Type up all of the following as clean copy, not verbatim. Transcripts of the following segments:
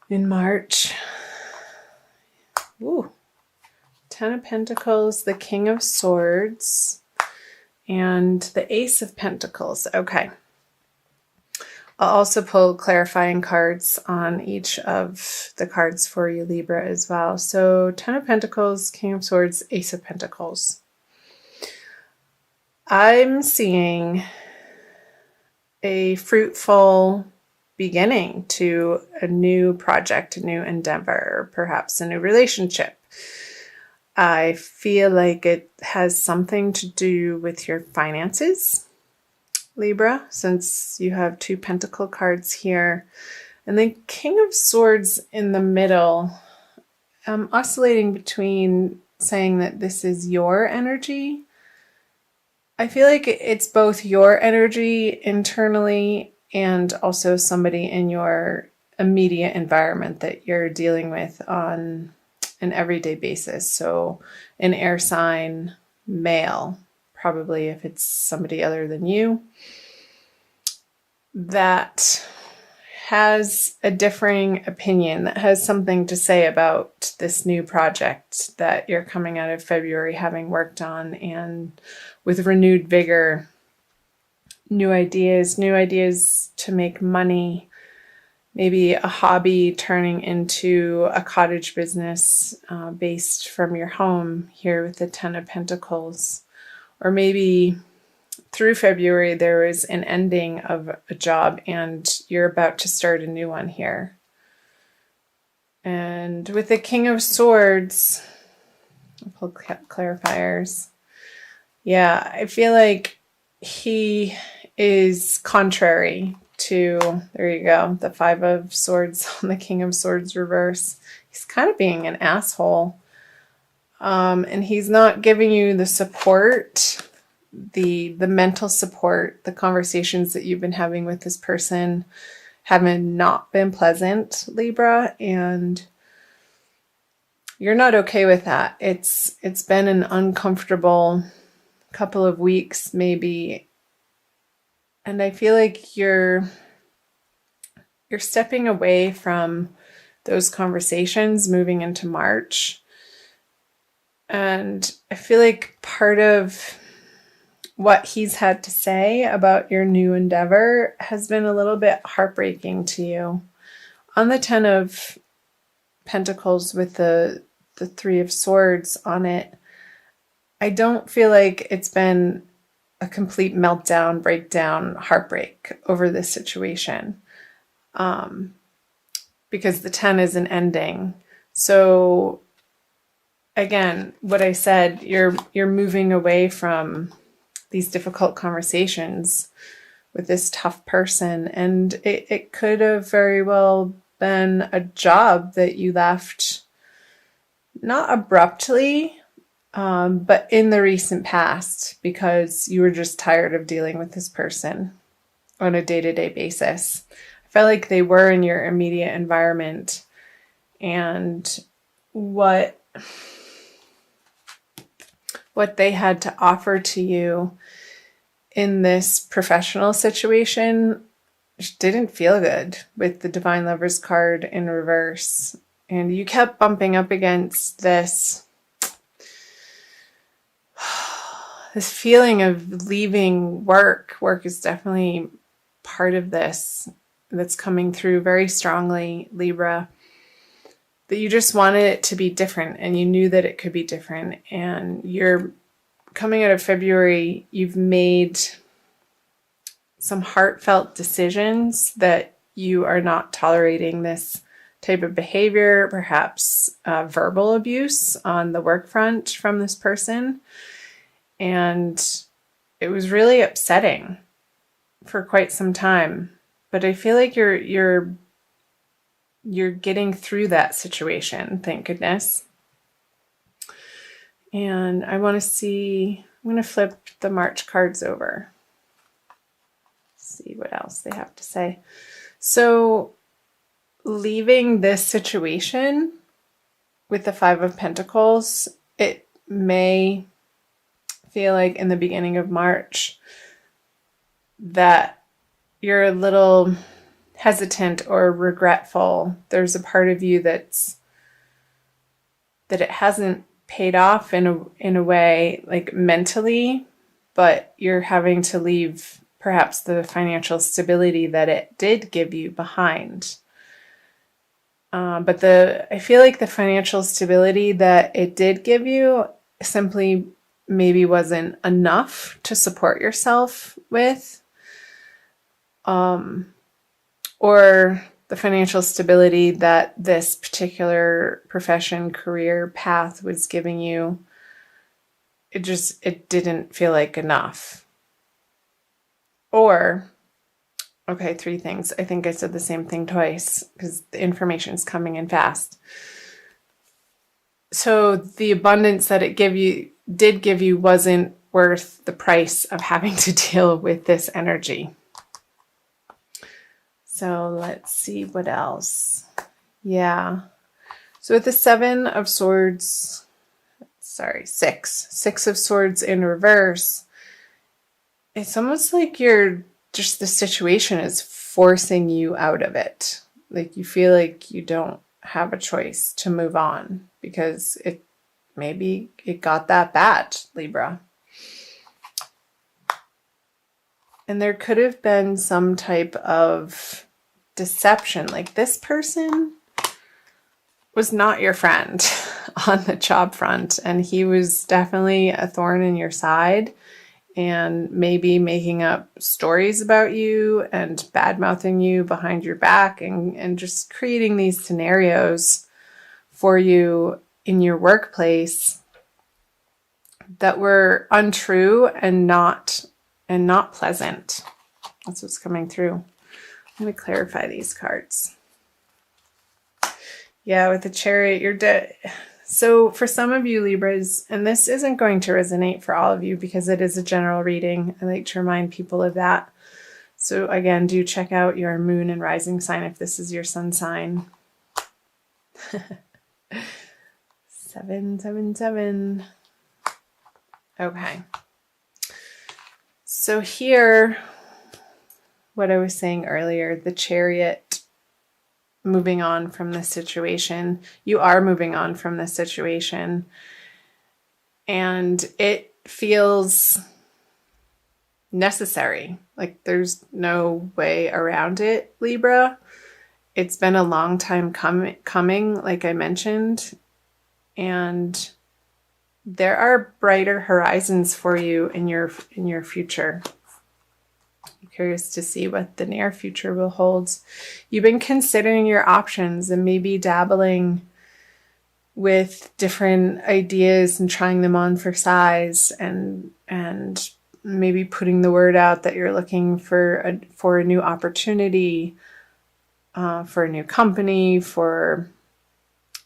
in March. Ooh, Ten of Pentacles, the King of Swords, and the Ace of Pentacles. Okay. I'll also pull clarifying cards on each of the cards for you, Libra, as well. So Ten of Pentacles, King of Swords, Ace of Pentacles. I'm seeing a fruitful beginning to a new project, a new endeavor, perhaps a new relationship. I feel like it has something to do with your finances, Libra, since you have two Pentacle cards here. And then King of Swords in the middle. I'm oscillating between saying that this is your energy. I feel like it's both your energy internally and also somebody in your immediate environment that you're dealing with on an everyday basis. So an air sign, male, probably if it's somebody other than you, that has a differing opinion, that has something to say about this new project that you're coming out of February having worked on, and with renewed vigor, new ideas to make money, maybe a hobby turning into a cottage business based from your home here with the Ten of Pentacles. Or maybe through February, there was an ending of a job and you're about to start a new one here. And with the King of Swords, I'll pull clarifiers. Yeah, I feel like he is contrary to, there you go, the Five of Swords on the King of Swords reverse. He's kind of being an asshole. And he's not giving you the support, the mental support. The conversations that you've been having with this person haven't not been pleasant, Libra, and you're not okay with that. It's been an uncomfortable couple of weeks, maybe, and I feel like you're stepping away from those conversations moving into March. And I feel like part of what he's had to say about your new endeavor has been a little bit heartbreaking to you. On the Ten of Pentacles with the Three of Swords on it, I don't feel like it's been a complete meltdown, breakdown, heartbreak over this situation. Because the 10 is an ending. So again, what I said, you're moving away from these difficult conversations with this tough person, and it could have very well been a job that you left not abruptly, but in the recent past, because you were just tired of dealing with this person on a day-to-day basis. I felt like they were in your immediate environment, and what they had to offer to you in this professional situation didn't feel good, with the Divine Lovers card in reverse. And you kept bumping up against this feeling of leaving work. Work is definitely part of this that's coming through very strongly, Libra. That you just wanted it to be different, and you knew that it could be different. And you're coming out of February, you've made some heartfelt decisions that you are not tolerating this type of behavior, perhaps verbal abuse on the work front from this person. And it was really upsetting for quite some time. But I feel like you're getting through that situation, thank goodness. And I want to see, I'm going to flip the March cards over. See what else they have to say. So leaving this situation with the Five of Pentacles, it may feel like in the beginning of March that you're a little hesitant or regretful. There's a part of you that it hasn't paid off in a way, like mentally, but you're having to leave perhaps the financial stability that it did give you behind. But I feel like the financial stability that it did give you simply maybe wasn't enough to support yourself with. Or the financial stability that this particular profession, career path was giving you, it didn't feel like enough. Or, okay, 3 things. I think I said the same thing twice because the information is coming in fast. So the abundance that it did give you wasn't worth the price of having to deal with this energy. So let's see what else. Yeah. So with the 7 of Swords, Six of Swords in reverse, it's almost like the situation is forcing you out of it. Like you feel like you don't have a choice to move on because maybe it got that bad, Libra. And there could have been some type of deception. Like this person was not your friend on the job front, and he was definitely a thorn in your side and maybe making up stories about you and bad-mouthing you behind your back and just creating these scenarios for you in your workplace that were untrue and not pleasant. That's what's coming through. I'm going to clarify these cards. Yeah, with the Chariot, you're dead. So for some of you Libras, and this isn't going to resonate for all of you because it is a general reading. I like to remind people of that. So again, do check out your moon and rising sign if this is your sun sign. 777. Okay. So here, what I was saying earlier, the Chariot moving on from this situation. You are moving on from this situation. And it feels necessary. Like there's no way around it, Libra. It's been a long time coming, like I mentioned. And there are brighter horizons for you in your future. I'm curious to see what the near future will hold. You've been considering your options and maybe dabbling with different ideas and trying them on for size and maybe putting the word out that you're looking for a new opportunity, for a new company, for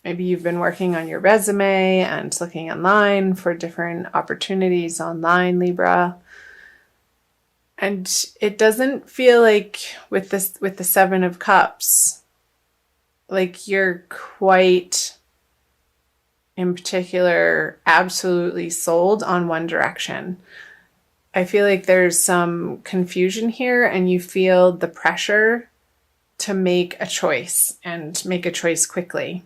maybe you've been working on your resume and looking online for different opportunities online, Libra. And it doesn't feel like with the 7 of Cups, like you're quite, in particular, absolutely sold on one direction. I feel like there's some confusion here and you feel the pressure to make a choice and make a choice quickly.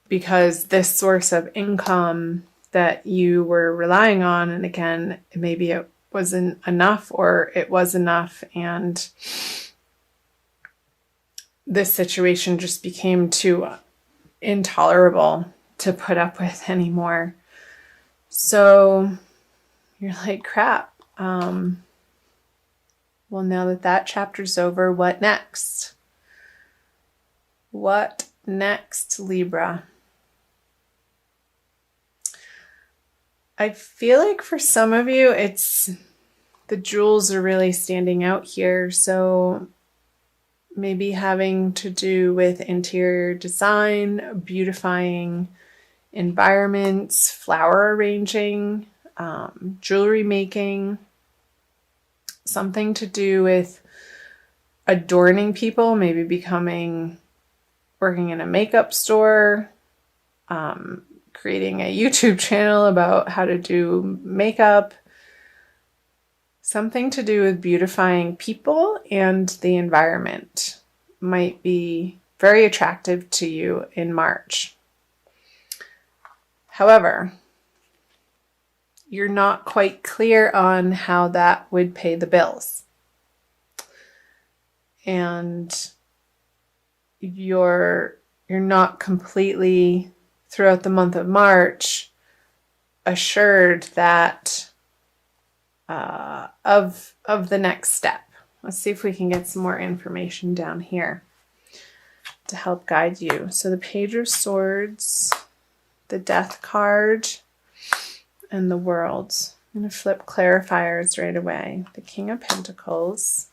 Because this source of income that you were relying on, and again, maybe it wasn't enough or it was enough, and this situation just became too intolerable to put up with anymore. So you're like, crap. Well, now that chapter's over, what next? What next, Libra? I feel like for some of you, the jewels are really standing out here. So maybe having to do with interior design, beautifying environments, flower arranging, jewelry making, something to do with adorning people, maybe working in a makeup store, creating a YouTube channel about how to do makeup, Something to do with beautifying people and the environment might be very attractive to you in March. However, you're not quite clear on how that would pay the bills. And you're not completely, throughout the month of March, assured that of the next step. Let's see if we can get some more information down here to help guide you. So the Page of Swords, the Death card, and the World. I'm going to flip clarifiers right away. The King of Pentacles.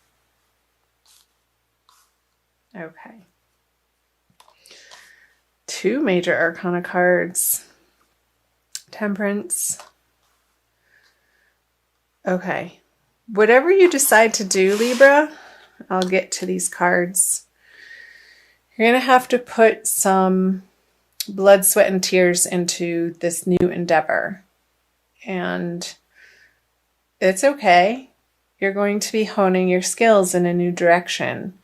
Okay. 2 major arcana cards. Temperance. Okay. Whatever you decide to do, Libra, I'll get to these cards. You're going to have to put some blood, sweat, and tears into this new endeavor. And it's okay. You're going to be honing your skills in a new direction.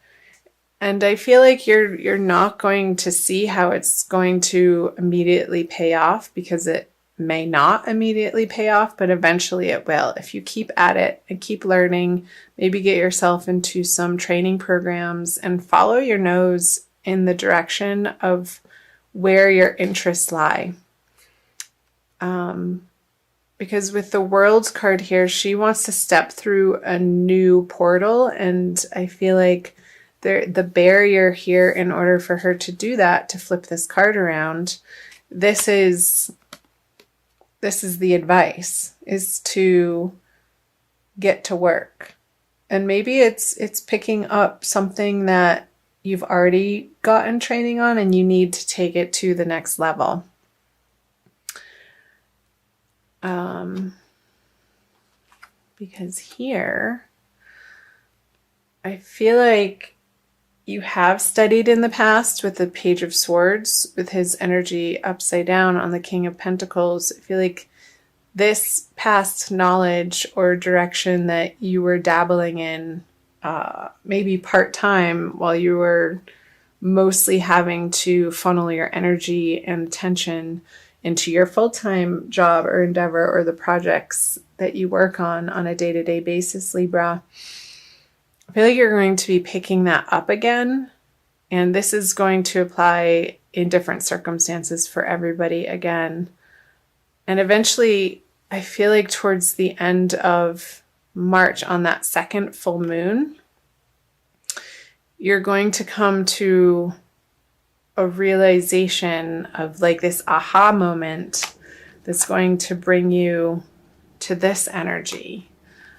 And I feel like you're not going to see how it's going to immediately pay off, because it may not immediately pay off, but eventually it will. If you keep at it and keep learning, maybe get yourself into some training programs and follow your nose in the direction of where your interests lie. Because with the World card here, she wants to step through a new portal, and I feel like the barrier here, in order for her to do that, to flip this card around, this is the advice, is to get to work. And maybe it's picking up something that you've already gotten training on and you need to take it to the next level. Because here, I feel like you have studied in the past with the Page of Swords, with his energy upside down on the King of Pentacles. I feel like this past knowledge or direction that you were dabbling in, maybe part-time, while you were mostly having to funnel your energy and attention into your full-time job or endeavor or the projects that you work on a day-to-day basis, Libra. I feel like you're going to be picking that up again, and this is going to apply in different circumstances for everybody again. And eventually, I feel like towards the end of March, on that second full moon, you're going to come to a realization of like this aha moment that's going to bring you to this energy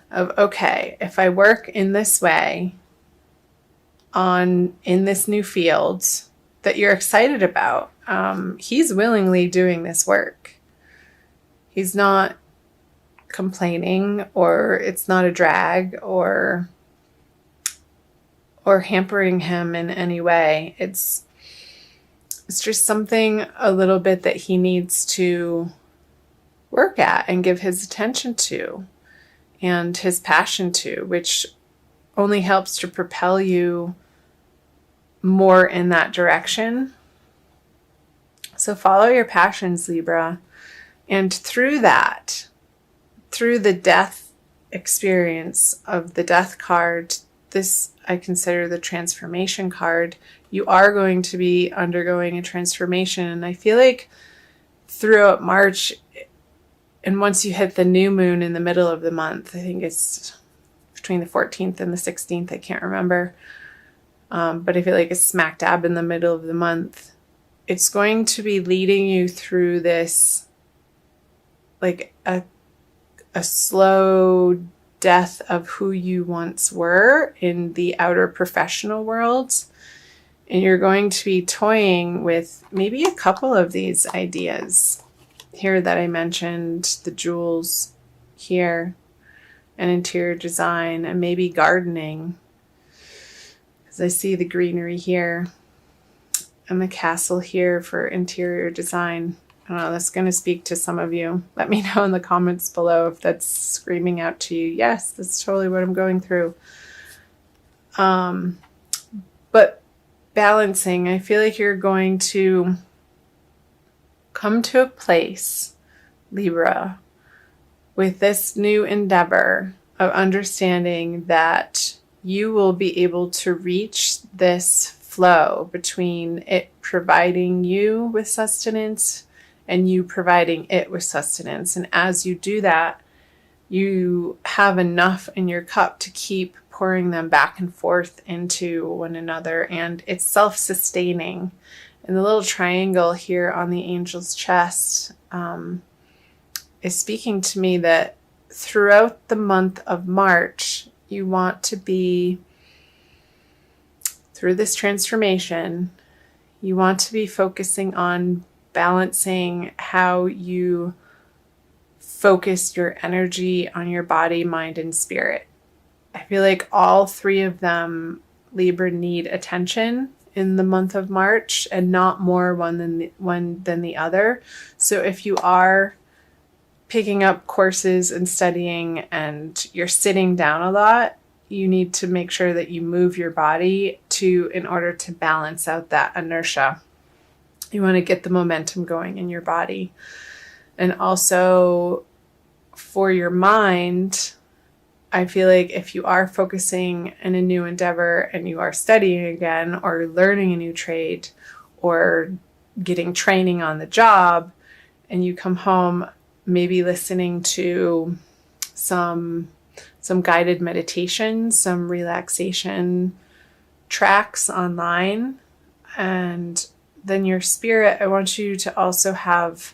of, okay, if I work in this way in this new field that you're excited about, he's willingly doing this work. He's not complaining, or it's not a drag or hampering him in any way. It's just something a little bit that he needs to work at and give his attention to and his passion to, which only helps to propel you more in that direction. So follow your passions, Libra. And through that, through the death experience of the Death card, this I consider the transformation card, you are going to be undergoing a transformation. And I feel like throughout March, and once you hit the new moon in the middle of the month, I think it's between the 14th and the 16th, I can't remember. But I feel like it's smack dab in the middle of the month. It's going to be leading you through this, like a slow death of who you once were in the outer professional world. And you're going to be toying with maybe a couple of these ideas here that I mentioned, the jewels here, and interior design, and maybe gardening, because I see the greenery here and the castle here for interior design. don't know, that's going to speak to some of you. Let me know in the comments below if that's screaming out to you. Yes, that's totally what I'm going through. But balancing, I feel like you're going to come to a place, Libra, with this new endeavor of understanding that you will be able to reach this flow between it providing you with sustenance and you providing it with sustenance. And as you do that, you have enough in your cup to keep pouring them back and forth into one another, and it's self-sustaining. And the little triangle here on the angel's chest is speaking to me that throughout the month of March, you want to be, through this transformation, you want to be focusing on balancing how you focus your energy on your body, mind, and spirit. I feel like all three of them, Libra, need attention in the month of March, and not more one than the other. So if you are picking up courses and studying and you're sitting down a lot, you need to make sure that you move your body in order to balance out that inertia. You want to get the momentum going in your body. And also for your mind, I feel like if you are focusing in a new endeavor and you are studying again or learning a new trade or getting training on the job, and you come home, maybe listening to some guided meditation, some relaxation tracks online, and then your spirit, I want you to also have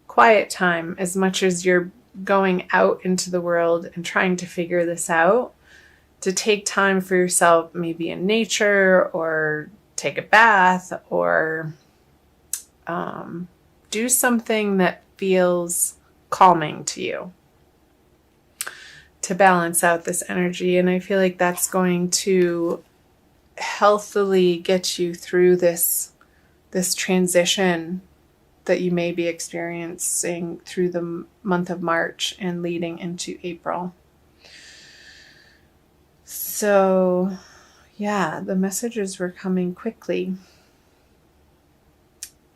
quiet time as much as you're going out into the world and trying to figure this out, to take time for yourself, maybe in nature, or take a bath, or do something that feels calming to you to balance out this energy. And I feel like that's going to healthily get you through this transition that you may be experiencing through the month of March and leading into April. So, yeah, the messages were coming quickly.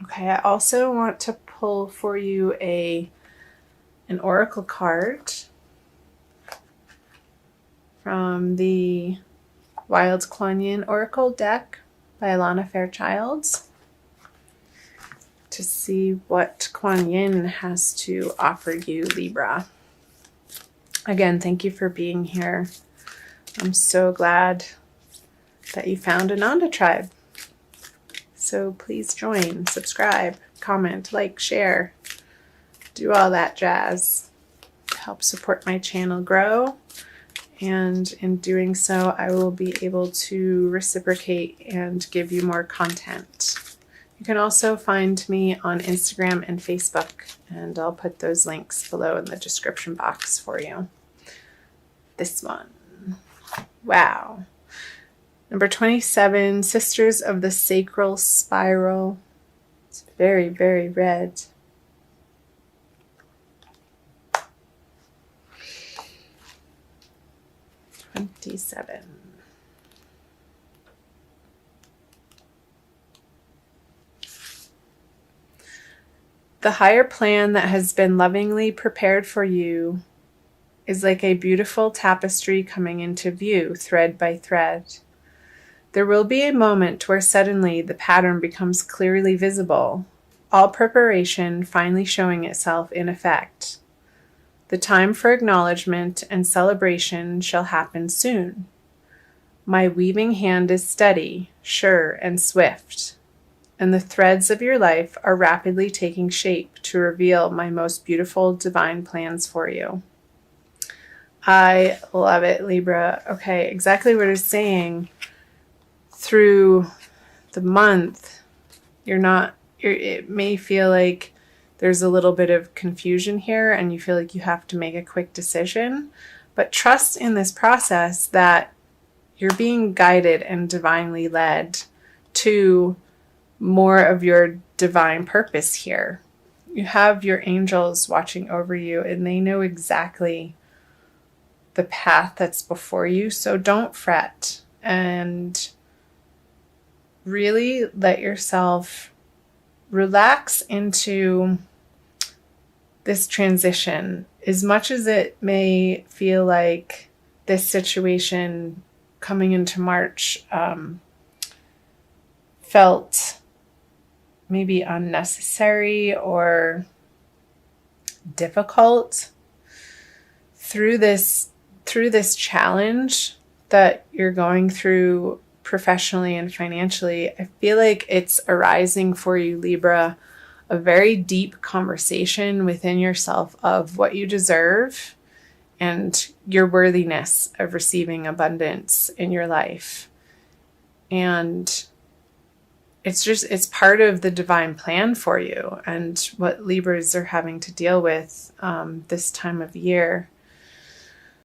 Okay, I also want to pull for you an oracle card from the Wild Kuan Yin Oracle deck by Alana Fairchild, to see what Kuan Yin has to offer you, Libra. Again, thank you for being here. I'm so glad that you found Ananda Tribe. So please join, subscribe, comment, like, share, do all that jazz to help support my channel grow. And in doing so, I will be able to reciprocate and give you more content. You can also find me on Instagram and Facebook, and I'll put those links below in the description box for you. This one. Wow. Number 27, Sisters of the Sacral Spiral. It's very, very red. The higher plan that has been lovingly prepared for you is like a beautiful tapestry coming into view, thread by thread. There will be a moment where suddenly the pattern becomes clearly visible, all preparation finally showing itself in effect. The time for acknowledgement and celebration shall happen soon. My weaving hand is steady, sure, and swift, and the threads of your life are rapidly taking shape to reveal my most beautiful divine plans for you. I love it, Libra. Okay, exactly what it's saying. Through the month, it may feel like there's a little bit of confusion here and you feel like you have to make a quick decision, but trust in this process that you're being guided and divinely led to more of your divine purpose here. you have your angels watching over you, and they know exactly the path that's before you. So don't fret, and really let yourself relax into this transition. As much as it may feel like this situation coming into March felt maybe unnecessary or difficult, through this challenge that you're going through professionally and financially, I feel like it's arising for you, Libra, a very deep conversation within yourself of what you deserve and your worthiness of receiving abundance in your life. And it's part of the divine plan for you and what Libras are having to deal with this time of year.